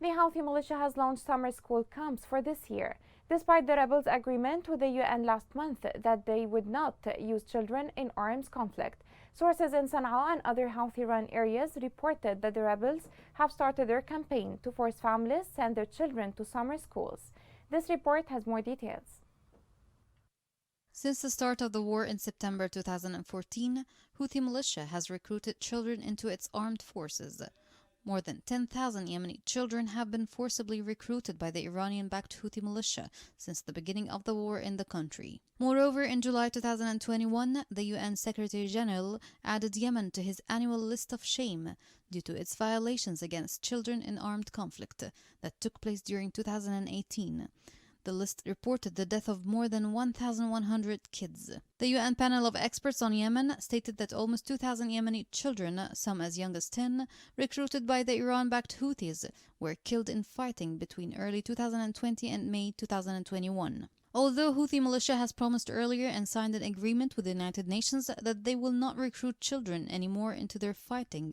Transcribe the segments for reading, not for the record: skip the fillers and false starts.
The Houthi militia has launched summer school camps for this year, despite the rebels' agreement with the UN last month that they would not use children in arms conflict. Sources in Sana'a and other Houthi-run areas reported that the rebels have started their campaign to force families to send their children to summer schools. This report has more details. Since the start of the war in September 2014, Houthi militia has recruited children into its armed forces. More than 10,000 Yemeni children have been forcibly recruited by the Iranian-backed Houthi militia since the beginning of the war in the country. Moreover, in July 2021, the UN Secretary-General added Yemen to his annual list of shame due to its violations against children in armed conflict that took place during 2018. The list reported the death of more than 1,100 kids. The UN panel of experts on Yemen stated that almost 2,000 Yemeni children, some as young as 10, recruited by the Iran-backed Houthis, were killed in fighting between early 2020 and May 2021. Although Houthi militia has promised earlier and signed an agreement with the United Nations that they will not recruit children anymore into their fighting,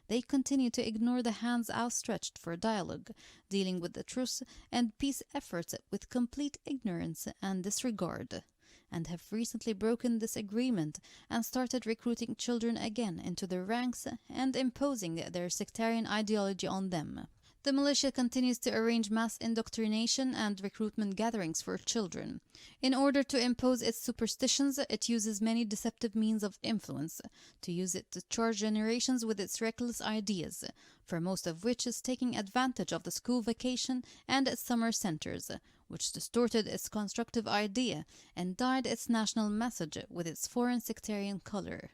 they continue to ignore the hands outstretched for dialogue, dealing with the truce and peace efforts with complete ignorance and disregard, and have recently broken this agreement and started recruiting children again into their ranks and imposing their sectarian ideology on them. The militia continues to arrange mass indoctrination and recruitment gatherings for children. In order to impose its superstitions, it uses many deceptive means of influence, to use it to charge generations with its reckless ideas, for most of which is taking advantage of the school vacation and its summer centers, which distorted its constructive idea and dyed its national message with its foreign sectarian color.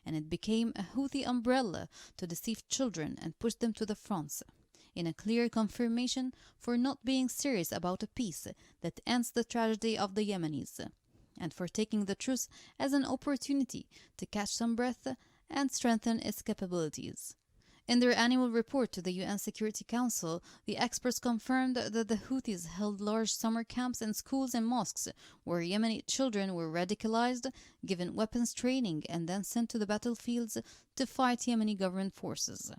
And it became a Houthi umbrella to deceive children and push them to the fronts, in a clear confirmation for not being serious about a peace that ends the tragedy of the Yemenis, and for taking the truce as an opportunity to catch some breath and strengthen its capabilities. In their annual report to the UN Security Council, the experts confirmed that the Houthis held large summer camps in schools and mosques where Yemeni children were radicalized, given weapons training, and then sent to the battlefields to fight Yemeni government forces.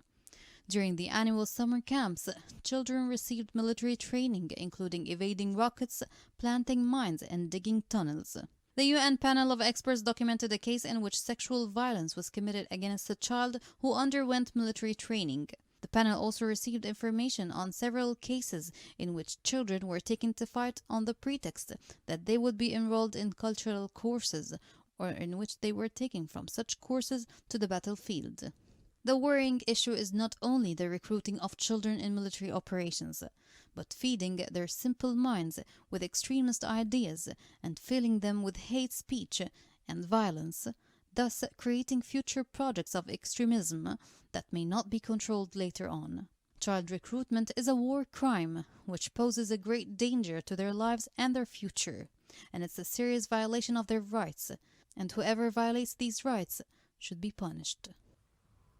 During the annual summer camps, children received military training, including evading rockets, planting mines, and digging tunnels. The UN panel of experts documented a case in which sexual violence was committed against a child who underwent military training. The panel also received information on several cases in which children were taken to fight on the pretext that they would be enrolled in cultural courses, or in which they were taken from such courses to the battlefield. The worrying issue is not only the recruiting of children in military operations, but feeding their simple minds with extremist ideas and filling them with hate speech and violence, thus creating future projects of extremism that may not be controlled later on. Child recruitment is a war crime which poses a great danger to their lives and their future, and it's a serious violation of their rights, and whoever violates these rights should be punished.